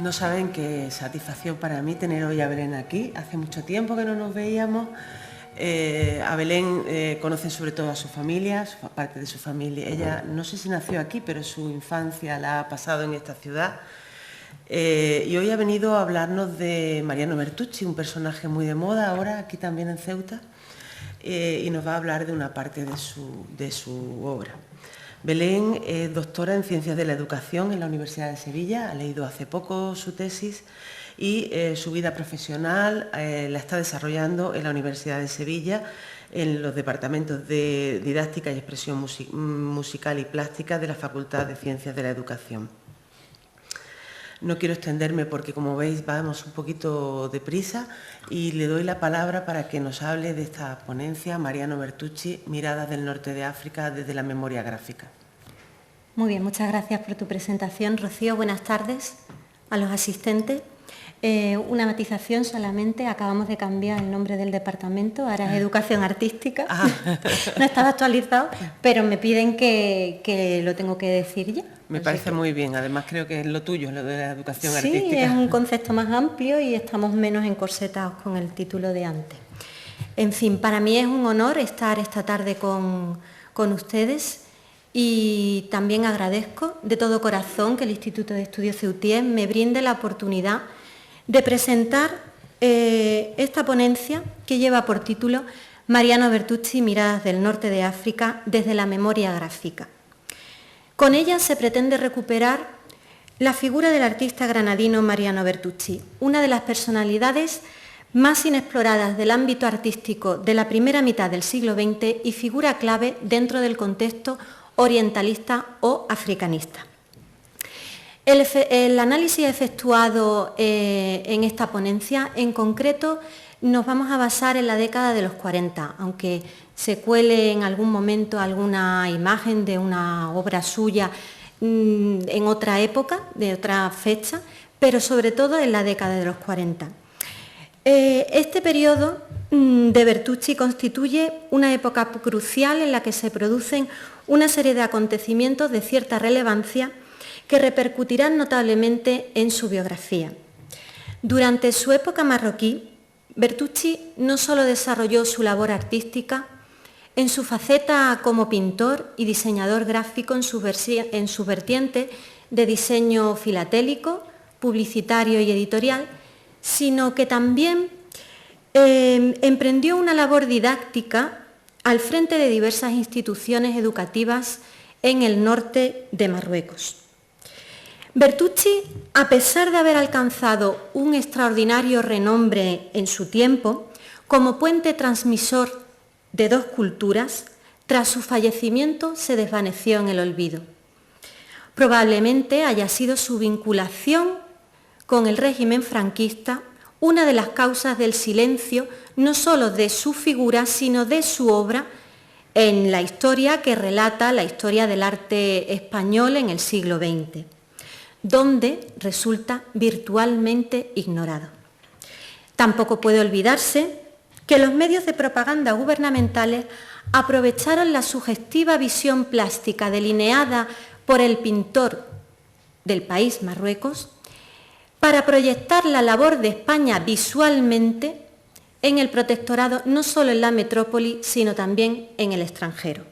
No saben qué satisfacción para mí tener hoy a Belén aquí. Hace mucho tiempo que no nos veíamos. A Belén conocen sobre todo a su familia, parte de su familia. Ella no sé si nació aquí, pero su infancia la ha pasado en esta ciudad. Y hoy ha venido a hablarnos de Mariano Bertucci, un personaje muy de moda ahora aquí también en Ceuta, y nos va a hablar de una parte de su obra. Belén es doctora en Ciencias de la Educación en la Universidad de Sevilla, ha leído hace poco su tesis y su vida profesional la está desarrollando en la Universidad de Sevilla en los departamentos de Didáctica y Expresión Musical y Plástica de la Facultad de Ciencias de la Educación. No quiero extenderme porque, como veis, vamos un poquito deprisa y le doy la palabra para que nos hable de esta ponencia, Mariano Bertucci, Miradas del Norte de África desde la memoria gráfica. Muy bien, muchas gracias por tu presentación, Rocío. Buenas tardes a los asistentes. Una matización solamente, acabamos de cambiar el nombre del departamento, ahora es Educación Artística. No estaba actualizado, pero me piden que lo tengo que decir ya. Me parece muy bien, además creo que es lo tuyo, lo de la educación artística. Sí, es un concepto más amplio y estamos menos encorsetados con el título de antes. En fin, para mí es un honor estar esta tarde con ustedes y también agradezco de todo corazón que el Instituto de Estudios Ceutíes me brinde la oportunidad de presentar esta ponencia que lleva por título Mariano Bertucci, Miradas del Norte de África desde la memoria gráfica. Con ella se pretende recuperar la figura del artista granadino Mariano Bertucci, una de las personalidades más inexploradas del ámbito artístico de la primera mitad del siglo XX y figura clave dentro del contexto orientalista o africanista. El análisis efectuado en esta ponencia, en concreto, nos vamos a basar en la década de los 40, aunque se cuele en algún momento alguna imagen de una obra suya en otra época, de otra fecha, pero sobre todo en la década de los 40. Este periodo de Bertucci constituye una época crucial en la que se producen una serie de acontecimientos de cierta relevancia que repercutirán notablemente en su biografía. Durante su época marroquí, Bertucci no solo desarrolló su labor artística en su faceta como pintor y diseñador gráfico en su vertiente de diseño filatélico, publicitario y editorial, sino que también emprendió una labor didáctica al frente de diversas instituciones educativas en el norte de Marruecos. Bertucci, a pesar de haber alcanzado un extraordinario renombre en su tiempo, como puente transmisor de dos culturas, tras su fallecimiento se desvaneció en el olvido. Probablemente haya sido su vinculación con el régimen franquista una de las causas del silencio no solo de su figura, sino de su obra en la historia que relata la historia del arte español en el siglo XX, donde resulta virtualmente ignorado. Tampoco puede olvidarse que los medios de propaganda gubernamentales aprovecharon la sugestiva visión plástica delineada por el pintor del país, Marruecos, para proyectar la labor de España visualmente en el protectorado, no solo en la metrópoli, sino también en el extranjero.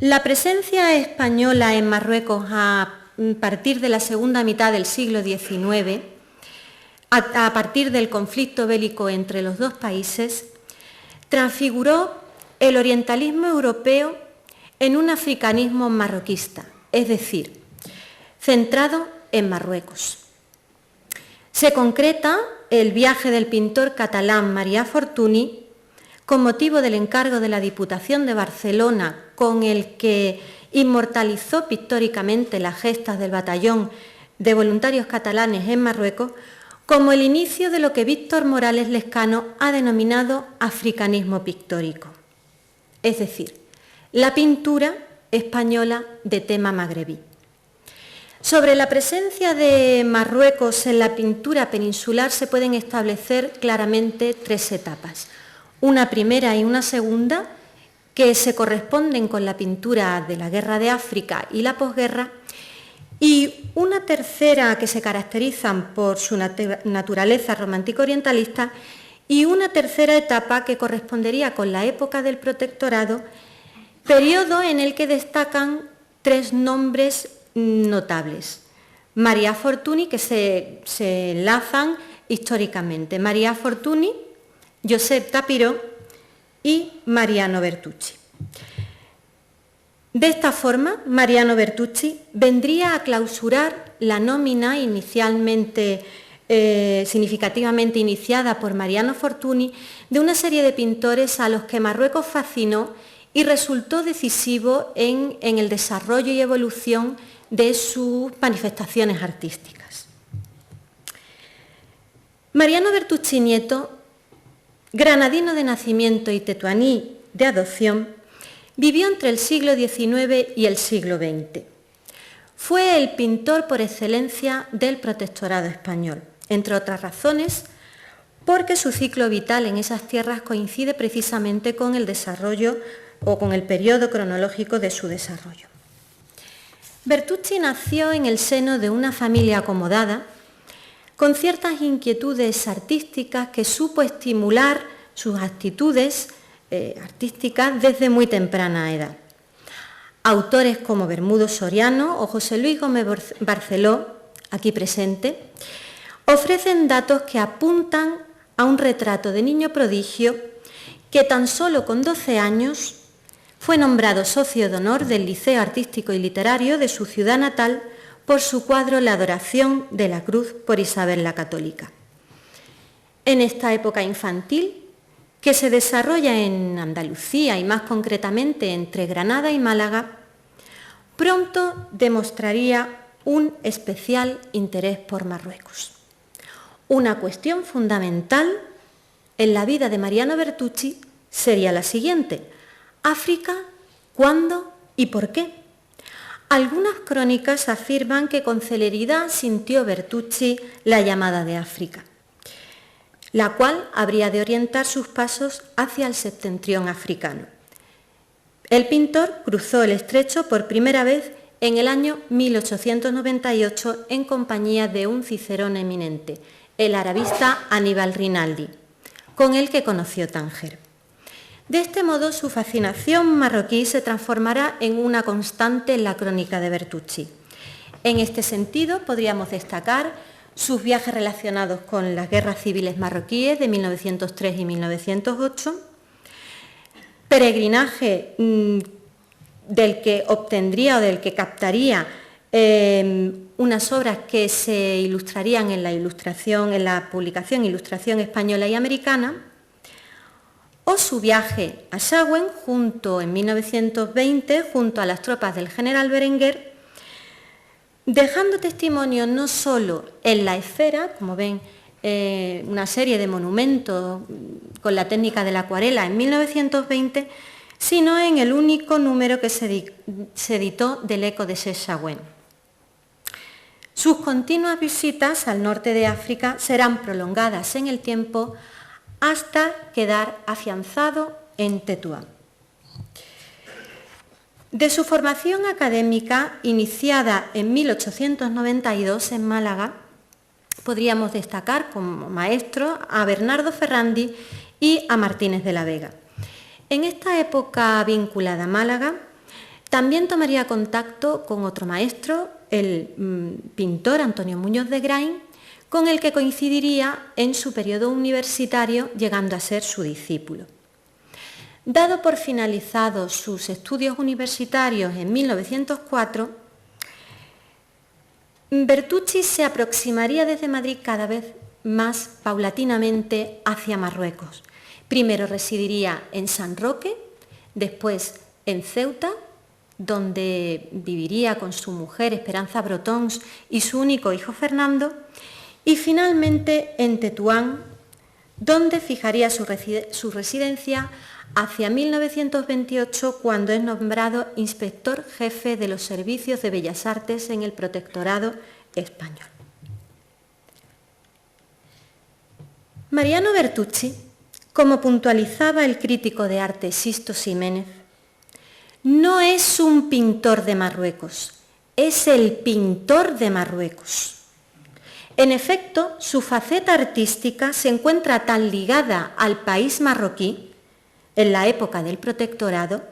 La presencia española en Marruecos a partir de la segunda mitad del siglo XIX, a partir del conflicto bélico entre los dos países, transfiguró el orientalismo europeo en un africanismo marroquista, es decir, centrado en Marruecos. Se concreta el viaje del pintor catalán Marià Fortuny con motivo del encargo de la Diputación de Barcelona, con el que inmortalizó pictóricamente las gestas del batallón de voluntarios catalanes en Marruecos, como el inicio de lo que Víctor Morales Lescano ha denominado africanismo pictórico, es decir, la pintura española de tema magrebí. Sobre la presencia de Marruecos en la pintura peninsular se pueden establecer claramente tres etapas. Una primera y una segunda, que se corresponden con la pintura de la Guerra de África y la posguerra, y una tercera que se caracterizan por su naturaleza romántico orientalista, y una tercera etapa que correspondería con la época del protectorado, periodo en el que destacan 3 nombres notables. María Fortuny, que se enlazan históricamente. María Fortuny, Josep Tapiró y Mariano Bertucci. De esta forma, Mariano Bertucci vendría a clausurar la nómina inicialmente significativamente iniciada por Mariano Fortuny de una serie de pintores a los que Marruecos fascinó y resultó decisivo en el desarrollo y evolución de sus manifestaciones artísticas. Mariano Bertucci Nieto, granadino de nacimiento y tetuaní de adopción, vivió entre el siglo XIX y el siglo XX. Fue el pintor por excelencia del protectorado español, entre otras razones, porque su ciclo vital en esas tierras coincide precisamente con el desarrollo o con el periodo cronológico de su desarrollo. Bertucci nació en el seno de una familia acomodada, con ciertas inquietudes artísticas que supo estimular sus actitudes artísticas desde muy temprana edad. Autores como Bermudo Soriano o José Luis Gómez Barceló, aquí presente, ofrecen datos que apuntan a un retrato de niño prodigio que tan solo con 12 años fue nombrado socio de honor del Liceo Artístico y Literario de su ciudad natal por su cuadro La adoración de la cruz por Isabel la Católica. En esta época infantil, que se desarrolla en Andalucía y más concretamente entre Granada y Málaga, pronto demostraría un especial interés por Marruecos. Una cuestión fundamental en la vida de Mariano Bertucci sería la siguiente: ¿África? ¿Cuándo y por qué? Algunas crónicas afirman que con celeridad sintió Bertucci la llamada de África, la cual habría de orientar sus pasos hacia el septentrión africano. El pintor cruzó el estrecho por primera vez en el año 1898 en compañía de un cicerón eminente, el arabista Aníbal Rinaldi, con el que conoció Tánger. De este modo, su fascinación marroquí se transformará en una constante en la crónica de Bertucci. En este sentido, podríamos destacar sus viajes relacionados con las guerras civiles marroquíes de 1903 y 1908, peregrinaje del que obtendría o del que captaría unas obras que se ilustrarían en la publicación Ilustración Española y Americana, o su viaje a Sahagún en 1920 junto a las tropas del general Berenguer, dejando testimonio no solo en la esfera, como ven, una serie de monumentos con la técnica de la acuarela en 1920, sino en el único número que se editó del Eco de Sahagún. Sus continuas visitas al norte de África serán prolongadas en el tiempo hasta quedar afianzado en Tetuán. De su formación académica, iniciada en 1892 en Málaga, podríamos destacar como maestro a Bernardo Ferrandi y a Martínez de la Vega. En esta época vinculada a Málaga, también tomaría contacto con otro maestro, el pintor Antonio Muñoz de Grain, con el que coincidiría en su periodo universitario, llegando a ser su discípulo. Dado por finalizados sus estudios universitarios en 1904, Bertucci se aproximaría desde Madrid cada vez más paulatinamente hacia Marruecos. Primero residiría en San Roque, después en Ceuta, donde viviría con su mujer Esperanza Brotons y su único hijo Fernando, y finalmente en Tetuán, donde fijaría su residencia hacia 1928, cuando es nombrado inspector jefe de los servicios de Bellas Artes en el Protectorado español. Mariano Bertucci, como puntualizaba el crítico de arte Sisto Ximénez, no es un pintor de Marruecos, es el pintor de Marruecos. En efecto, su faceta artística se encuentra tan ligada al país marroquí en la época del protectorado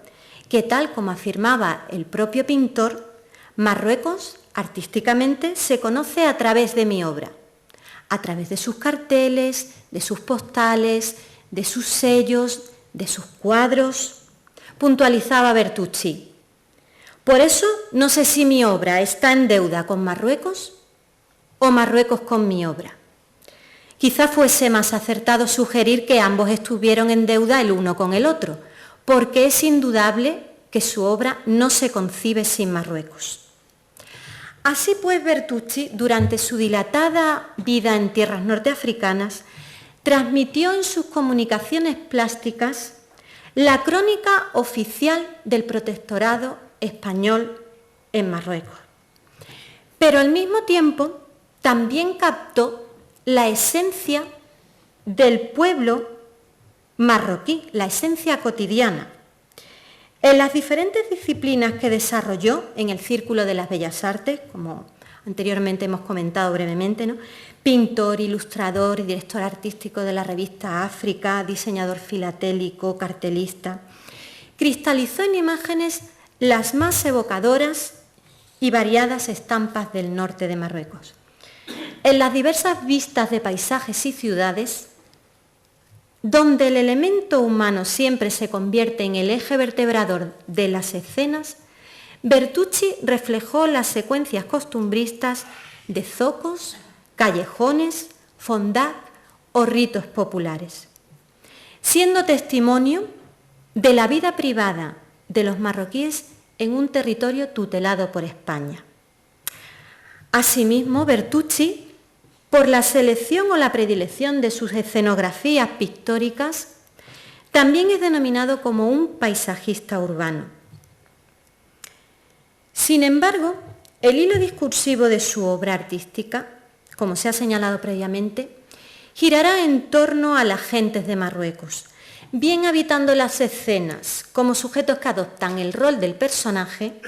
que, tal como afirmaba el propio pintor, Marruecos artísticamente se conoce a través de mi obra, a través de sus carteles, de sus postales, de sus sellos, de sus cuadros, puntualizaba Bertucci. Por eso no sé si mi obra está en deuda con Marruecos o Marruecos con mi obra. Quizá fuese más acertado sugerir que ambos estuvieron en deuda el uno con el otro, porque es indudable que su obra no se concibe sin Marruecos. Así pues, Bertucci, durante su dilatada vida en tierras norteafricanas, transmitió en sus comunicaciones plásticas la crónica oficial del protectorado español en Marruecos. Pero al mismo tiempo también captó la esencia del pueblo marroquí, la esencia cotidiana. En las diferentes disciplinas que desarrolló en el Círculo de las Bellas Artes, como anteriormente hemos comentado brevemente, ¿no? Pintor, ilustrador y director artístico de la revista África, diseñador filatélico, cartelista, cristalizó en imágenes las más evocadoras y variadas estampas del norte de Marruecos. En las diversas vistas de paisajes y ciudades, donde el elemento humano siempre se convierte en el eje vertebrador de las escenas, Bertucci reflejó las secuencias costumbristas de zocos, callejones, fondad o ritos populares, siendo testimonio de la vida privada de los marroquíes en un territorio tutelado por España. Asimismo, Bertucci, por la selección o la predilección de sus escenografías pictóricas, también es denominado como un paisajista urbano. Sin embargo, el hilo discursivo de su obra artística, como se ha señalado previamente, girará en torno a las gentes de Marruecos, bien habitando las escenas como sujetos que adoptan el rol del personaje,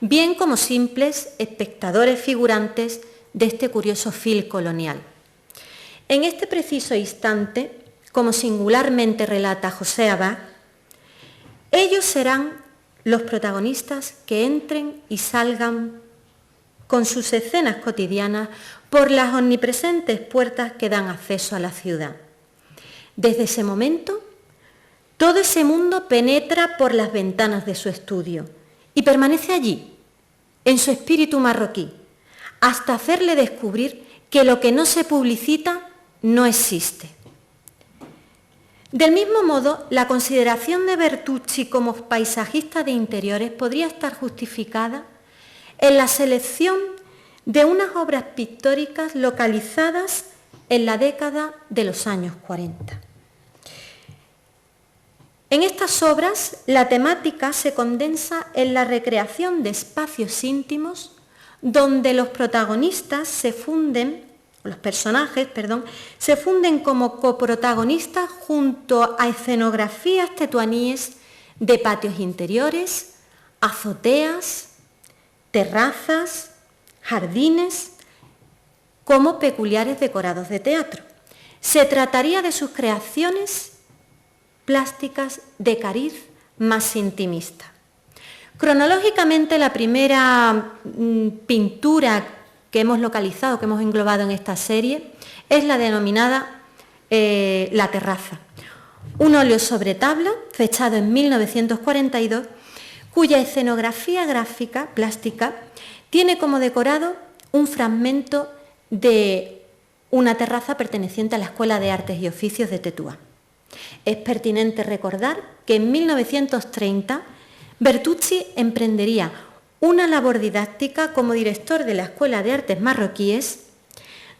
bien como simples espectadores figurantes de este curioso fil colonial. En este preciso instante, como singularmente relata José Abad, ellos serán los protagonistas que entren y salgan con sus escenas cotidianas por las omnipresentes puertas que dan acceso a la ciudad. Desde ese momento, todo ese mundo penetra por las ventanas de su estudio y permanece allí, en su espíritu marroquí, hasta hacerle descubrir que lo que no se publicita no existe. Del mismo modo, la consideración de Bertucci como paisajista de interiores podría estar justificada en la selección de unas obras pictóricas localizadas en la década de los años 40. En estas obras, la temática se condensa en la recreación de espacios íntimos donde los protagonistas se funden, los personajes, se funden como coprotagonistas junto a escenografías tetuaníes de patios interiores, azoteas, terrazas, jardines, como peculiares decorados de teatro. Se trataría de sus creaciones plásticas de cariz más intimista. Cronológicamente, la primera pintura que hemos localizado, que hemos englobado en esta serie, es la denominada La terraza. Un óleo sobre tabla, fechado en 1942, cuya escenografía gráfica, plástica, tiene como decorado un fragmento de una terraza perteneciente a la Escuela de Artes y Oficios de Tetuán. Es pertinente recordar que en 1930 Bertucci emprendería una labor didáctica como director de la Escuela de Artes Marroquíes,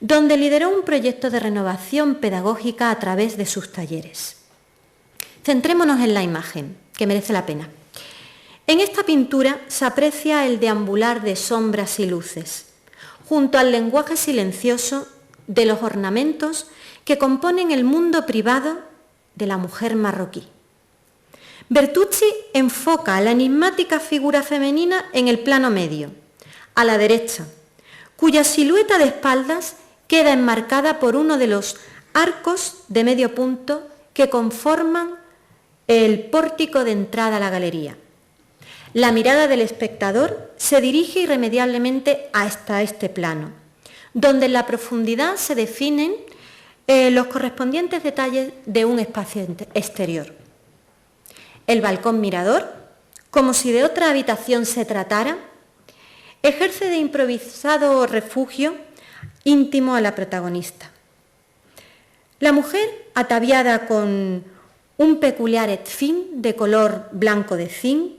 donde lideró un proyecto de renovación pedagógica a través de sus talleres. Centrémonos en la imagen, que merece la pena. En esta pintura se aprecia el deambular de sombras y luces, junto al lenguaje silencioso de los ornamentos que componen el mundo privado de la mujer marroquí. Bertucci enfoca a la enigmática figura femenina en el plano medio, a la derecha, cuya silueta de espaldas queda enmarcada por uno de los arcos de medio punto que conforman el pórtico de entrada a la galería. La mirada del espectador se dirige irremediablemente hasta este plano, donde en la profundidad se definen los correspondientes detalles de un espacio exterior. El balcón mirador, como si de otra habitación se tratara, ejerce de improvisado refugio íntimo a la protagonista. La mujer, ataviada con un peculiar etfín de color blanco de zinc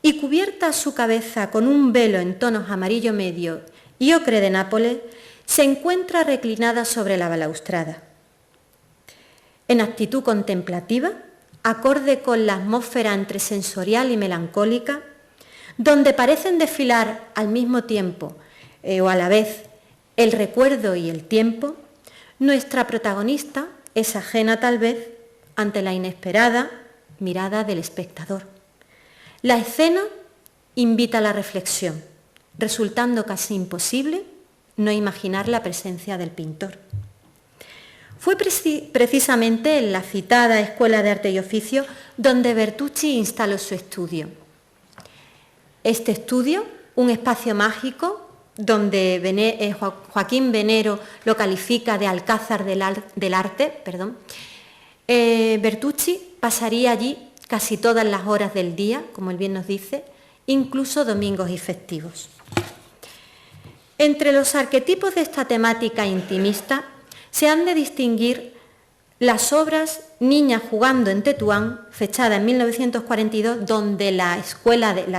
y cubierta su cabeza con un velo en tonos amarillo medio y ocre de Nápoles, se encuentra reclinada sobre la balaustrada. En actitud contemplativa, acorde con la atmósfera entre sensorial y melancólica, donde parecen desfilar al mismo tiempo o a la vez el recuerdo y el tiempo, nuestra protagonista es ajena tal vez ante la inesperada mirada del espectador. La escena invita a la reflexión, resultando casi imposible no imaginar la presencia del pintor. Fue precisamente en la citada Escuela de Arte y Oficio donde Bertucci instaló su estudio. Este estudio, un espacio mágico donde Joaquín Venero lo califica de alcázar del arte, Bertucci pasaría allí casi todas las horas del día, como él bien nos dice, incluso domingos y festivos. Entre los arquetipos de esta temática intimista se han de distinguir las obras Niña jugando en Tetuán, fechada en 1942, donde la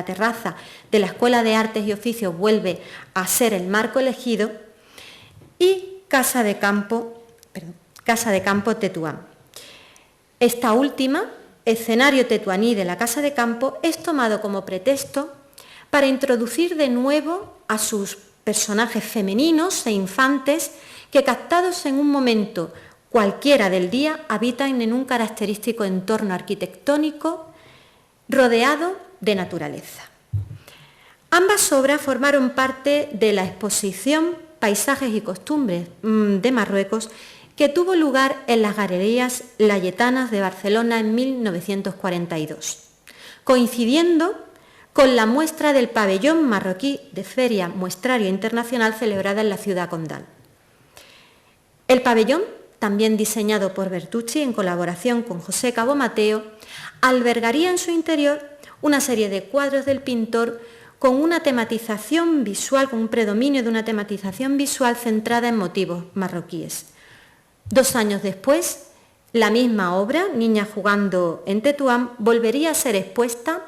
terraza de la Escuela de Artes y Oficios vuelve a ser el marco elegido, y Casa de Campo Tetuán. Esta última, escenario tetuaní de la Casa de Campo, es tomado como pretexto para introducir de nuevo a sus personajes femeninos e infantes que, captados en un momento cualquiera del día, habitan en un característico entorno arquitectónico rodeado de naturaleza. Ambas obras formaron parte de la exposición Paisajes y Costumbres de Marruecos, que tuvo lugar en las Galerías Layetanas de Barcelona en 1942, coincidiendo con la muestra del pabellón marroquí de Feria Muestrario Internacional celebrada en la ciudad condal. El pabellón, también diseñado por Bertucci en colaboración con José Cabo Mateo, albergaría en su interior una serie de cuadros del pintor con una tematización visual, con un predominio de una tematización visual centrada en motivos marroquíes. 2 años después, la misma obra, Niña jugando en Tetuán, volvería a ser expuesta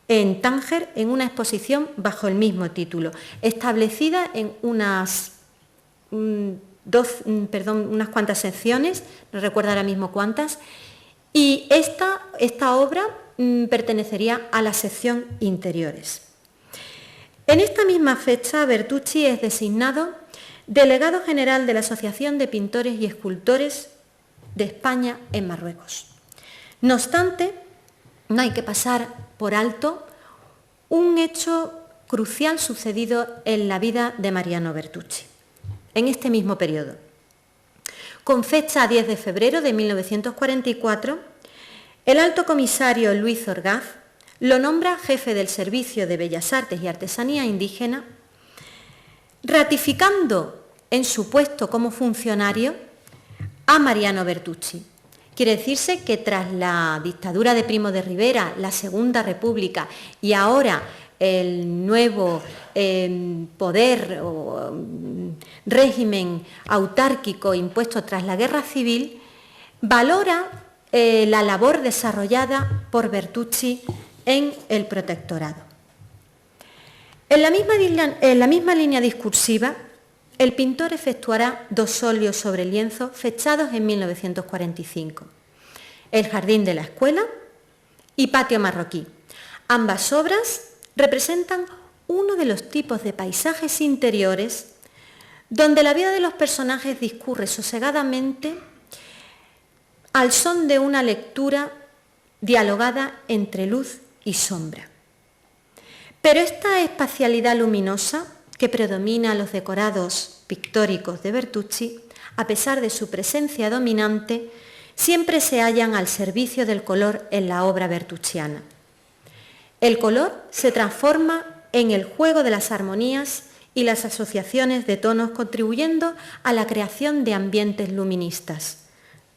en Tánger en una exposición bajo el mismo título, establecida en unas cuantas secciones, no recuerdo ahora mismo cuántas, y esta obra pertenecería a la sección Interiores. En esta misma fecha, Bertucci es designado delegado general de la Asociación de Pintores y Escultores de España en Marruecos. No obstante, no hay que pasar por alto un hecho crucial sucedido en la vida de Mariano Bertucci, en este mismo periodo. Con fecha 10 de febrero de 1944, el alto comisario Luis Orgaz lo nombra jefe del Servicio de Bellas Artes y Artesanía Indígena, ratificando en su puesto como funcionario a Mariano Bertucci. Quiere decirse que tras la dictadura de Primo de Rivera, la Segunda República y ahora el nuevo poder o régimen autárquico impuesto tras la Guerra Civil, valora la labor desarrollada por Bertucci en el protectorado. En la misma línea discursiva, el pintor efectuará 2 óleos sobre lienzo fechados en 1945, El jardín de la escuela y Patio marroquí. Ambas obras representan uno de los tipos de paisajes interiores donde la vida de los personajes discurre sosegadamente al son de una lectura dialogada entre luz y sombra. Pero esta espacialidad luminosa que predomina en los decorados pictóricos de Bertucci, a pesar de su presencia dominante, siempre se hallan al servicio del color en la obra bertucciana. El color se transforma en el juego de las armonías y las asociaciones de tonos, contribuyendo a la creación de ambientes luministas,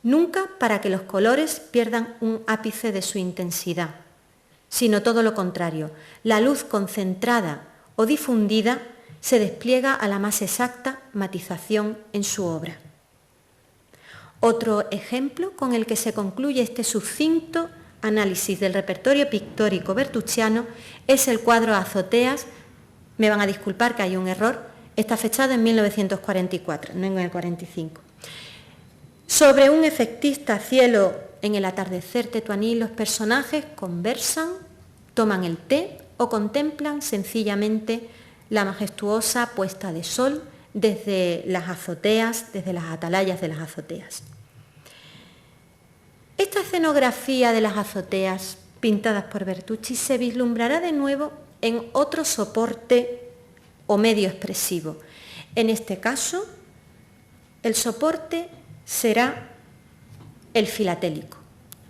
nunca para que los colores pierdan un ápice de su intensidad, sino todo lo contrario. La luz concentrada o difundida se despliega a la más exacta matización en su obra. Otro ejemplo con el que se concluye este sucinto análisis del repertorio pictórico bertucciano es el cuadro Azoteas. Me van a disculpar que hay un error, está fechado en 1944, no en el 45. Sobre un efectista cielo en el atardecer tetuaní, los personajes conversan, toman el té o contemplan sencillamente la majestuosa puesta de sol desde las azoteas, desde las atalayas de las azoteas. Esta escenografía de las azoteas pintadas por Bertucci se vislumbrará de nuevo en otro soporte o medio expresivo. En este caso, el soporte será el filatélico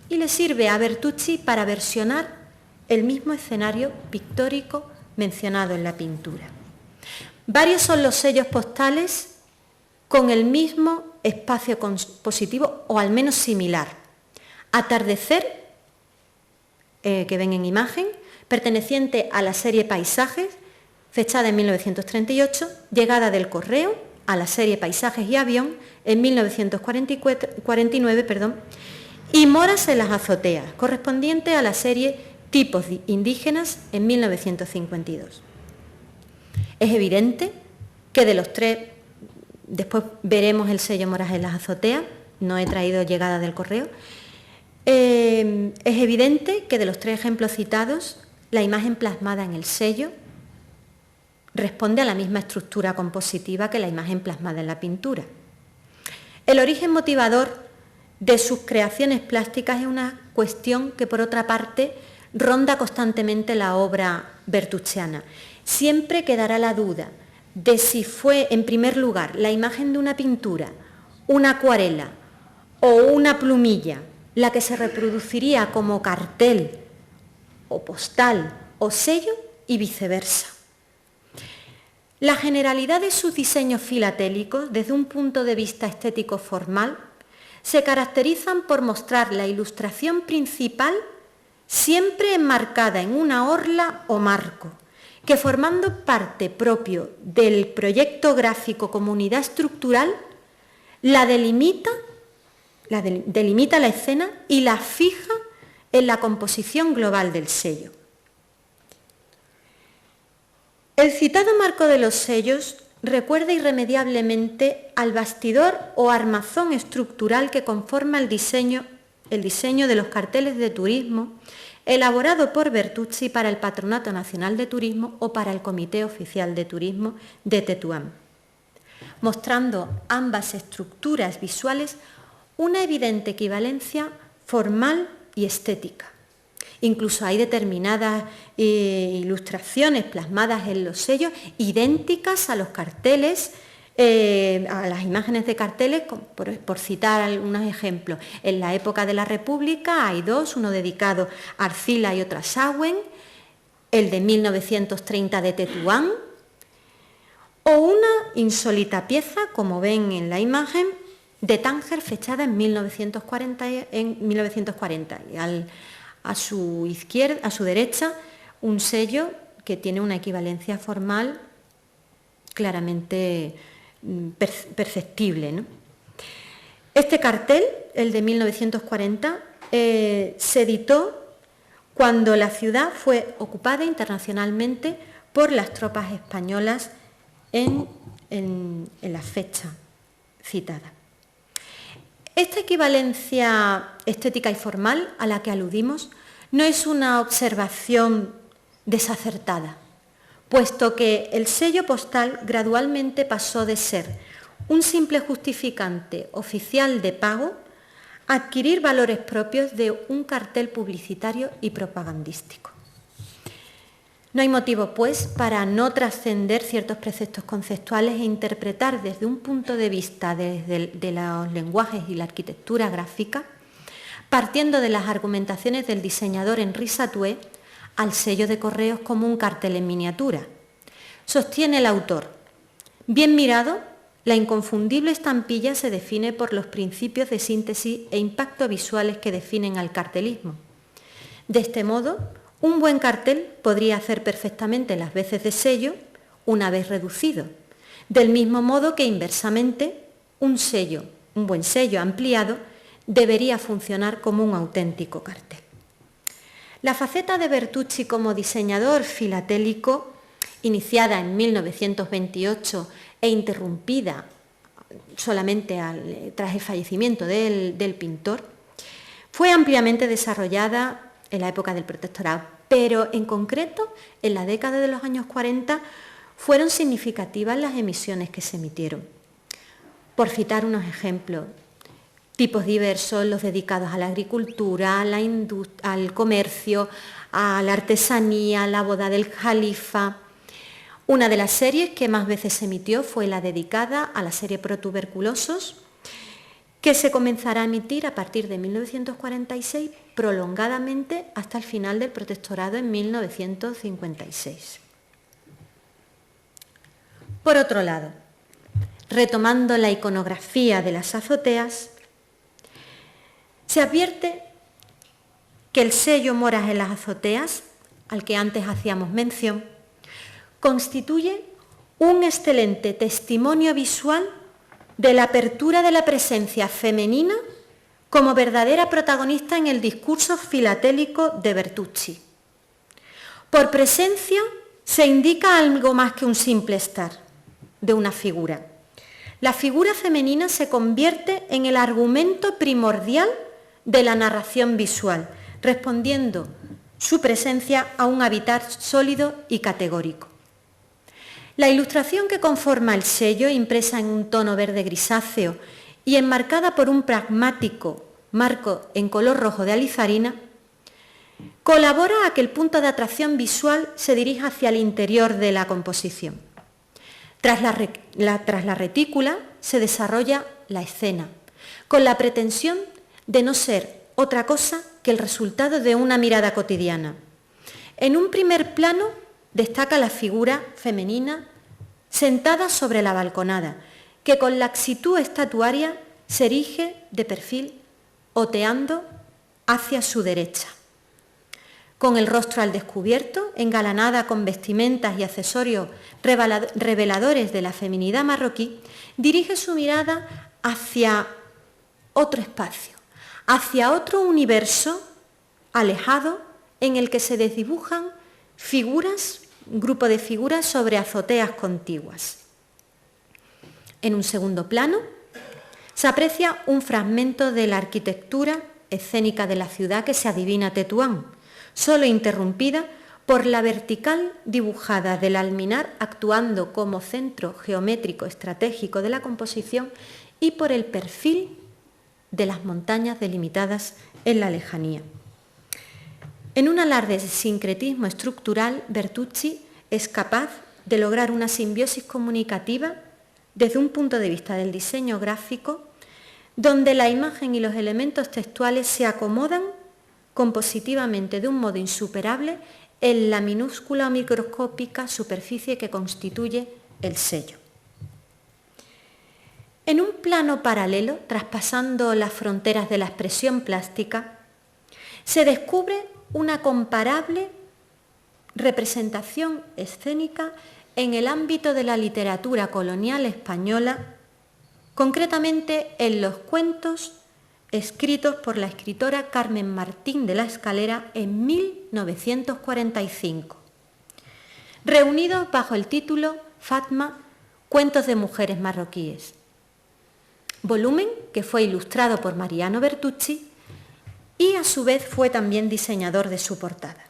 y le sirve a Bertucci para versionar el mismo escenario pictórico mencionado en la pintura. Varios son los sellos postales con el mismo espacio compositivo o al menos similar. Atardecer, que ven en imagen, perteneciente a la serie Paisajes, fechada en 1938, Llegada del Correo, a la serie Paisajes y Avión, en 1949, y Moras en las azoteas, correspondiente a la serie Tipos indígenas, en 1952. Es evidente que de los tres, después veremos el sello Moras en las azoteas, no he traído Llegada del Correo. Es evidente que de los tres ejemplos citados, la imagen plasmada en el sello responde a la misma estructura compositiva que la imagen plasmada en la pintura. El origen motivador de sus creaciones plásticas es una cuestión que, por otra parte, ronda constantemente la obra bertucciana. Siempre quedará la duda de si fue, en primer lugar, la imagen de una pintura, una acuarela o una plumilla la que se reproduciría como cartel o postal o sello y viceversa. La generalidad de sus diseños filatélicos, desde un punto de vista estético formal, se caracterizan por mostrar la ilustración principal siempre enmarcada en una orla o marco, que formando parte propio del proyecto gráfico como unidad estructural, delimita la escena y la fija en la composición global del sello. El citado marco de los sellos recuerda irremediablemente al bastidor o armazón estructural que conforma el diseño de los carteles de turismo elaborado por Bertucci para el Patronato Nacional de Turismo o para el Comité Oficial de Turismo de Tetuán, mostrando ambas estructuras visuales una evidente equivalencia formal y estética. Incluso hay determinadas ilustraciones plasmadas en los sellos idénticas a los carteles, a las imágenes de carteles, por citar algunos ejemplos. En la época de la República hay dos, uno dedicado a Arcila y otro a Sahagún, el de 1930 de Tetuán, o una insólita pieza, como ven en la imagen, de Tánger, fechada en 1940, y a su izquierda, a su derecha, un sello que tiene una equivalencia formal claramente perceptible, ¿no? Este cartel, el de 1940, se editó cuando la ciudad fue ocupada internacionalmente por las tropas españolas en la fecha citada. Esta equivalencia estética y formal a la que aludimos no es una observación desacertada, puesto que el sello postal gradualmente pasó de ser un simple justificante oficial de pago a adquirir valores propios de un cartel publicitario y propagandístico. No hay motivo, pues, para no trascender ciertos preceptos conceptuales e interpretar desde un punto de vista de los lenguajes y la arquitectura gráfica, partiendo de las argumentaciones del diseñador Henri Satoué, al sello de correos como un cartel en miniatura. Sostiene el autor: bien mirado, la inconfundible estampilla se define por los principios de síntesis e impacto visuales que definen al cartelismo. De este modo, un buen cartel podría hacer perfectamente las veces de sello una vez reducido, del mismo modo que inversamente un buen sello ampliado debería funcionar como un auténtico cartel. La faceta de Bertucci como diseñador filatélico, iniciada en 1928 e interrumpida solamente tras el fallecimiento del pintor, fue ampliamente desarrollada en la época del protectorado, pero en concreto en la década de los años 40 fueron significativas las emisiones que se emitieron. Por citar unos ejemplos, tipos diversos, los dedicados a la agricultura, al comercio, a la artesanía, a la boda del califa. Una de las series que más veces se emitió fue la dedicada a la serie Protuberculosos, que se comenzará a emitir a partir de 1946, prolongadamente hasta el final del protectorado en 1956. Por otro lado, retomando la iconografía de las azoteas, se advierte que el sello moras en las azoteas, al que antes hacíamos mención, constituye un excelente testimonio visual de la apertura de la presencia femenina como verdadera protagonista en el discurso filatélico de Bertucci. Por presencia se indica algo más que un simple estar de una figura. La figura femenina se convierte en el argumento primordial de la narración visual, respondiendo su presencia a un habitar sólido y categórico. La ilustración que conforma el sello, impresa en un tono verde grisáceo y enmarcada por un pragmático marco en color rojo de alizarina, colabora a que el punto de atracción visual se dirija hacia el interior de la composición. Tras la retícula se desarrolla la escena, con la pretensión de no ser otra cosa que el resultado de una mirada cotidiana. En un primer plano destaca la figura femenina sentada sobre la balconada, que con laxitud estatuaria se erige de perfil, oteando hacia su derecha. Con el rostro al descubierto, engalanada con vestimentas y accesorios reveladores de la feminidad marroquí, dirige su mirada hacia otro espacio, hacia otro universo alejado en el que se desdibujan figuras, un grupo de figuras sobre azoteas contiguas. En un segundo plano se aprecia un fragmento de la arquitectura escénica de la ciudad que se adivina a Tetuán, solo interrumpida por la vertical dibujada del alminar actuando como centro geométrico estratégico de la composición y por el perfil de las montañas delimitadas en la lejanía. En un alarde de sincretismo estructural, Bertucci es capaz de lograr una simbiosis comunicativa desde un punto de vista del diseño gráfico, donde la imagen y los elementos textuales se acomodan compositivamente de un modo insuperable en la minúscula o microscópica superficie que constituye el sello. En un plano paralelo, traspasando las fronteras de la expresión plástica, se descubre una comparable representación escénica en el ámbito de la literatura colonial española, concretamente en los cuentos escritos por la escritora Carmen Martín de la Escalera en 1945, reunidos bajo el título Fatma, Cuentos de mujeres marroquíes, volumen que fue ilustrado por Mariano Bertucci y a su vez fue también diseñador de su portada.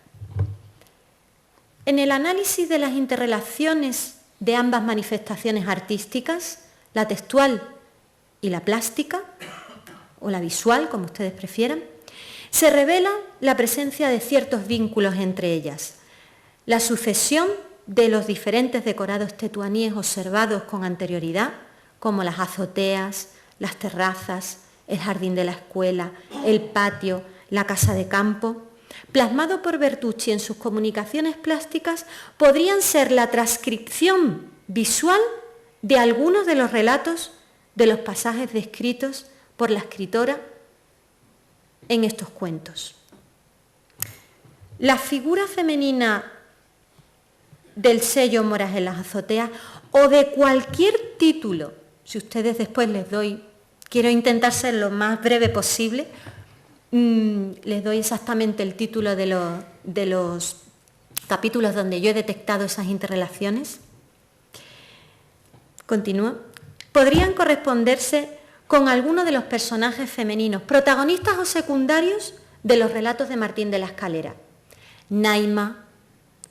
En el análisis de las interrelaciones de ambas manifestaciones artísticas, la textual y la plástica, o la visual, como ustedes prefieran, se revela la presencia de ciertos vínculos entre ellas. la sucesión de los diferentes decorados tetuaníes observados con anterioridad, como las azoteas, las terrazas, el jardín de la escuela, el patio, la casa de campo, plasmado por Bertucci en sus comunicaciones plásticas, podrían ser la transcripción visual de algunos de los relatos de los pasajes descritos por la escritora en estos cuentos. La figura femenina del sello Moras en las azoteas o de cualquier título, si ustedes después les doy, quiero intentar ser lo más breve posible, les doy exactamente el título de los capítulos donde yo he detectado esas interrelaciones. Continúo. Podrían corresponderse con alguno de los personajes femeninos, protagonistas o secundarios de los relatos de Martín de la Escalera. Naima,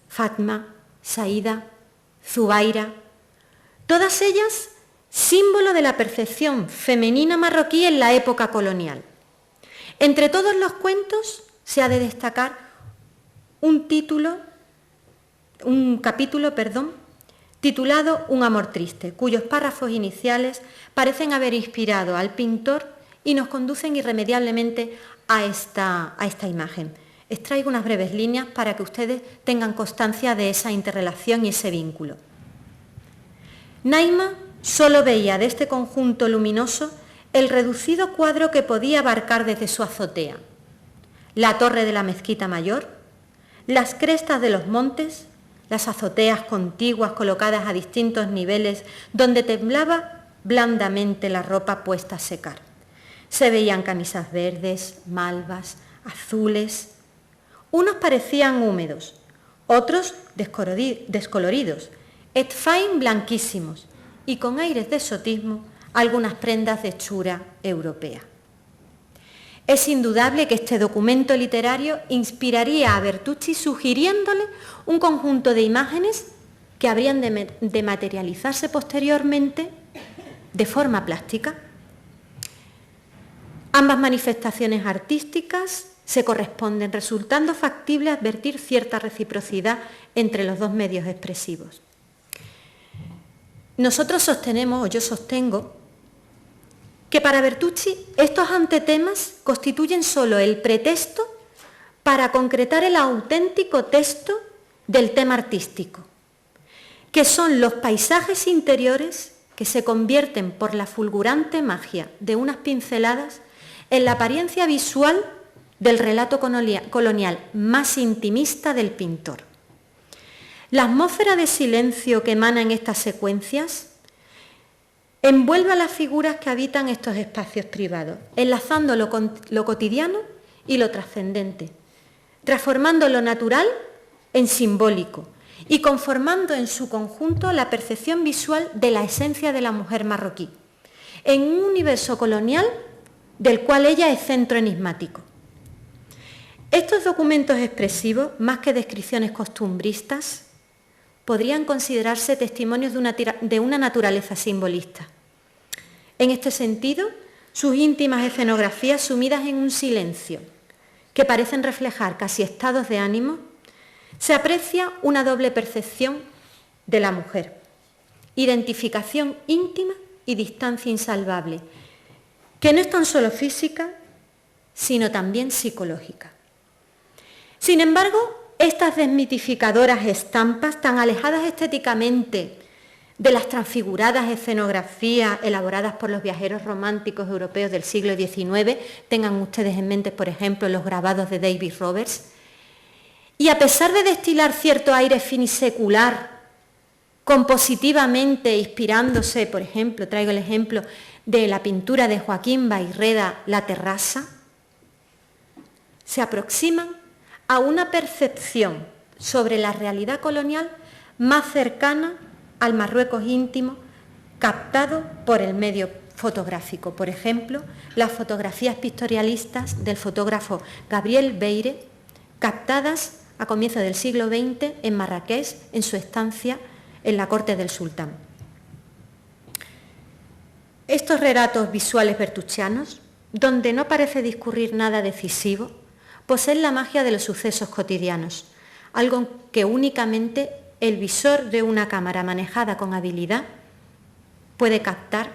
Fatma, Saída, Zubaira, todas ellas símbolo de la percepción femenina marroquí en la época colonial. Entre todos los cuentos se ha de destacar un capítulo, titulado Un amor triste, cuyos párrafos iniciales parecen haber inspirado al pintor y nos conducen irremediablemente a esta imagen. Extraigo unas breves líneas para que ustedes tengan constancia de esa interrelación y ese vínculo. Naima solo veía de este conjunto luminoso el reducido cuadro que podía abarcar desde su azotea: la torre de la mezquita mayor, las crestas de los montes, las azoteas contiguas colocadas a distintos niveles donde temblaba blandamente la ropa puesta a secar. Se veían camisas verdes, malvas, azules. Unos parecían húmedos, otros descoloridos, etfaín blanquísimos y con aires de exotismo algunas prendas de hechura europea. Es indudable que este documento literario inspiraría a Bertucci sugiriéndole un conjunto de imágenes que habrían de materializarse posteriormente de forma plástica. Ambas manifestaciones artísticas se corresponden, resultando factible advertir cierta reciprocidad entre los dos medios expresivos. Nosotros sostenemos, o yo sostengo, que para Bertucci estos antetemas constituyen solo el pretexto para concretar el auténtico texto del tema artístico, que son los paisajes interiores que se convierten por la fulgurante magia de unas pinceladas en la apariencia visual del relato colonial más intimista del pintor. La atmósfera de silencio que emana en estas secuencias envuelve a las figuras que habitan estos espacios privados, enlazando lo cotidiano y lo trascendente, transformando lo natural en simbólico y conformando en su conjunto la percepción visual de la esencia de la mujer marroquí, en un universo colonial del cual ella es centro enigmático. Estos documentos expresivos, más que descripciones costumbristas, podrían considerarse testimonios de una naturaleza simbolista. En este sentido, sus íntimas escenografías sumidas en un silencio que parecen reflejar casi estados de ánimo, se aprecia una doble percepción de la mujer: identificación íntima y distancia insalvable, que no es tan solo física, sino también psicológica. Sin embargo, estas desmitificadoras estampas, tan alejadas estéticamente de las transfiguradas escenografías elaboradas por los viajeros románticos europeos del siglo XIX, tengan ustedes en mente, por ejemplo, los grabados de David Roberts, y a pesar de destilar cierto aire finisecular, compositivamente inspirándose, por ejemplo, traigo el ejemplo de la pintura de Joaquín Bairreda, La terraza, se aproximan a una percepción sobre la realidad colonial más cercana al Marruecos íntimo captado por el medio fotográfico. Por ejemplo, las fotografías pictorialistas del fotógrafo Gabriel Beire, captadas a comienzos del siglo XX en Marrakech, en su estancia en la corte del sultán. Estos relatos visuales bertuccianos, donde no parece discurrir nada decisivo, poseen la magia de los sucesos cotidianos, algo que únicamente el visor de una cámara manejada con habilidad puede captar,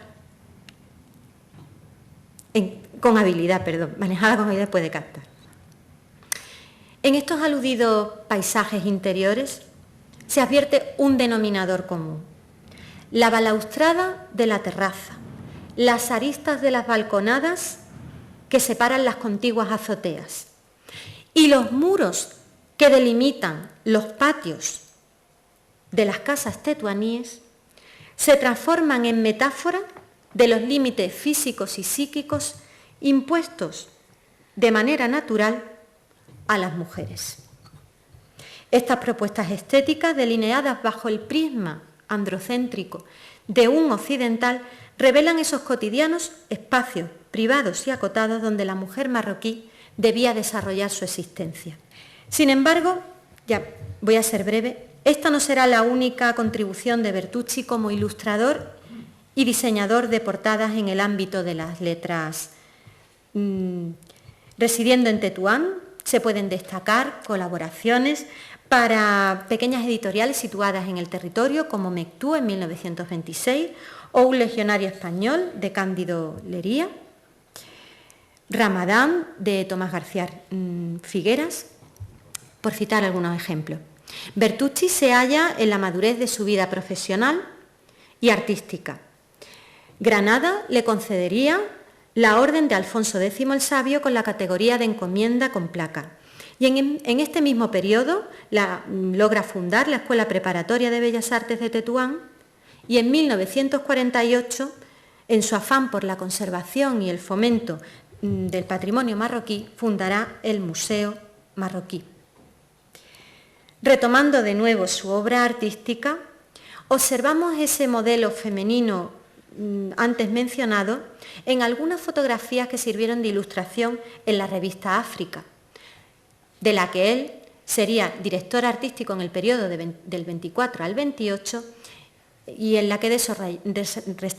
manejada con habilidad puede captar. En estos aludidos paisajes interiores se advierte un denominador común: la balaustrada de la terraza, las aristas de las balconadas que separan las contiguas azoteas y los muros que delimitan los patios de las casas tetuaníes se transforman en metáfora de los límites físicos y psíquicos impuestos de manera natural a las mujeres. Estas propuestas estéticas, delineadas bajo el prisma androcéntrico de un occidental, revelan esos cotidianos espacios privados y acotados donde la mujer marroquí debía desarrollar su existencia. Sin embargo, ya voy a ser breve, esta no será la única contribución de Bertucci como ilustrador y diseñador de portadas en el ámbito de las letras. Residiendo en Tetuán, se pueden destacar colaboraciones para pequeñas editoriales situadas en el territorio, como Mectú en 1926, o Un legionario español de Cándido Lería, Ramadán de Tomás García Figueras, por citar algunos ejemplos. Bertucci se halla en la madurez de su vida profesional y artística. Granada le concedería la Orden de Alfonso X el Sabio con la categoría de encomienda con placa. Y en este mismo periodo logra fundar la Escuela Preparatoria de Bellas Artes de Tetuán y en 1948, en su afán por la conservación y el fomento del patrimonio marroquí, fundará el Museo Marroquí. Retomando de nuevo su obra artística, observamos ese modelo femenino antes mencionado en algunas fotografías que sirvieron de ilustración en la revista África, de la que él sería director artístico en el periodo del 24 al 28 y en la que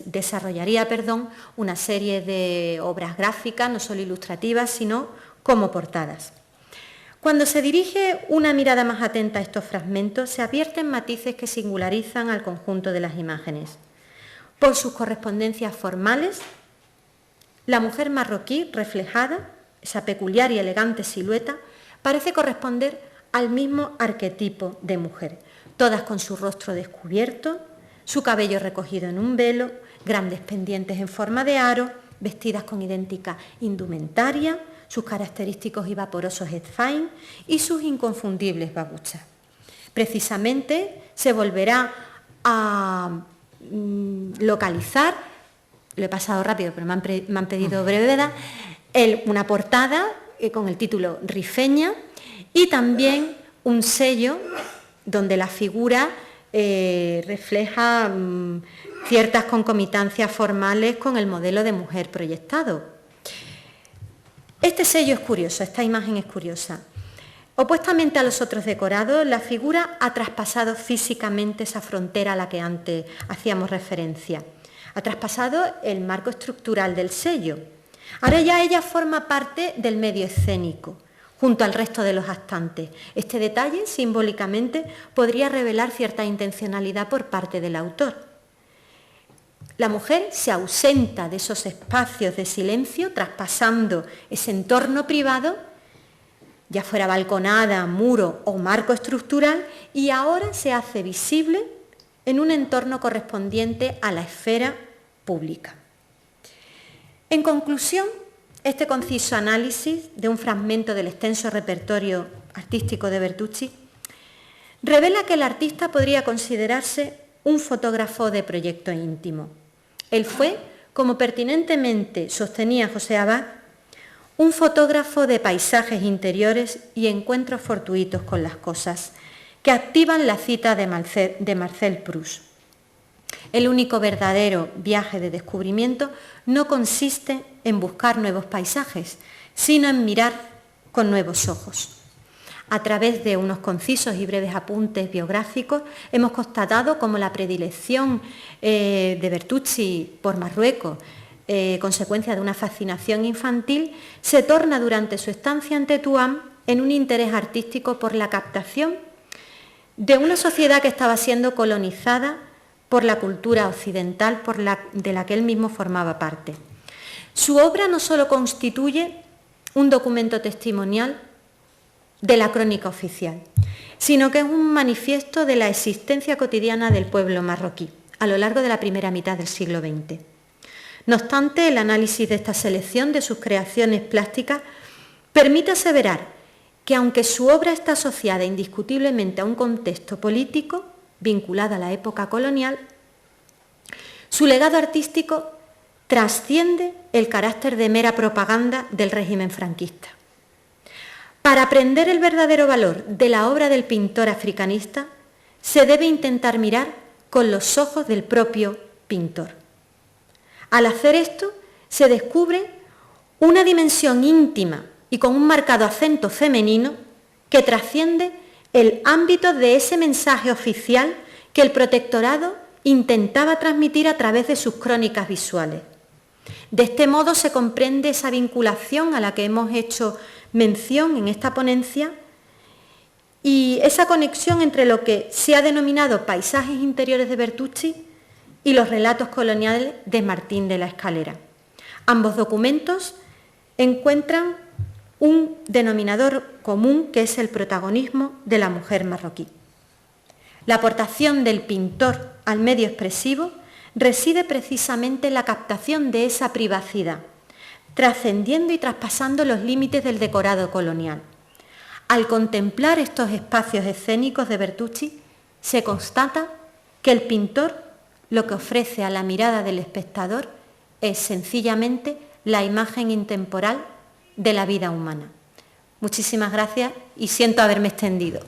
desarrollaría una serie de obras gráficas, no solo ilustrativas, sino como portadas. Cuando se dirige una mirada más atenta a estos fragmentos, se advierten matices que singularizan al conjunto de las imágenes. Por sus correspondencias formales, la mujer marroquí reflejada, esa peculiar y elegante silueta, parece corresponder al mismo arquetipo de mujer, todas con su rostro descubierto, su cabello recogido en un velo, grandes pendientes en forma de aro, vestidas con idéntica indumentaria, sus característicos y vaporosos headphones y sus inconfundibles babuchas. Precisamente se volverá a localizar, lo he pasado rápido pero me han pedido brevedad, una portada con el título Rifeña y también un sello donde la figura refleja ciertas concomitancias formales con el modelo de mujer proyectado. Este sello es curioso, esta imagen es curiosa. Opuestamente a los otros decorados, la figura ha traspasado físicamente esa frontera a la que antes hacíamos referencia. Ha traspasado el marco estructural del sello. Ahora ya ella forma parte del medio escénico, junto al resto de los actantes. Este detalle, simbólicamente, podría revelar cierta intencionalidad por parte del autor. La mujer se ausenta de esos espacios de silencio, traspasando ese entorno privado, ya fuera balconada, muro o marco estructural, y ahora se hace visible en un entorno correspondiente a la esfera pública. En conclusión, este conciso análisis de un fragmento del extenso repertorio artístico de Bertucci revela que el artista podría considerarse un fotógrafo de proyecto íntimo. Él fue, como pertinentemente sostenía José Abad, un fotógrafo de paisajes interiores y encuentros fortuitos con las cosas, que activan la cita de Marcel Proust. El único verdadero viaje de descubrimiento no consiste en buscar nuevos paisajes, sino en mirar con nuevos ojos. A través de unos concisos y breves apuntes biográficos hemos constatado cómo la predilección de Bertucci por Marruecos, consecuencia de una fascinación infantil, se torna durante su estancia en Tetuán en un interés artístico por la captación de una sociedad que estaba siendo colonizada por la cultura occidental de la que él mismo formaba parte. Su obra no solo constituye un documento testimonial de la crónica oficial, sino que es un manifiesto de la existencia cotidiana del pueblo marroquí a lo largo de la primera mitad del siglo XX. No obstante, el análisis de esta selección de sus creaciones plásticas permite aseverar que, aunque su obra está asociada indiscutiblemente a un contexto político vinculado a la época colonial, su legado artístico trasciende el carácter de mera propaganda del régimen franquista. Para aprender el verdadero valor de la obra del pintor africanista, se debe intentar mirar con los ojos del propio pintor. Al hacer esto, se descubre una dimensión íntima y con un marcado acento femenino que trasciende el ámbito de ese mensaje oficial que el protectorado intentaba transmitir a través de sus crónicas visuales. De este modo se comprende esa vinculación a la que hemos hecho mención en esta ponencia y esa conexión entre lo que se ha denominado paisajes interiores de Bertucci y los relatos coloniales de Martín de la Escalera. Ambos documentos encuentran un denominador común que es el protagonismo de la mujer marroquí. La aportación del pintor al medio expresivo reside precisamente en la captación de esa privacidad, trascendiendo y traspasando los límites del decorado colonial. Al contemplar estos espacios escénicos de Bertucci, se constata que el pintor lo que ofrece a la mirada del espectador es sencillamente la imagen intemporal de la vida humana. Muchísimas gracias y siento haberme extendido.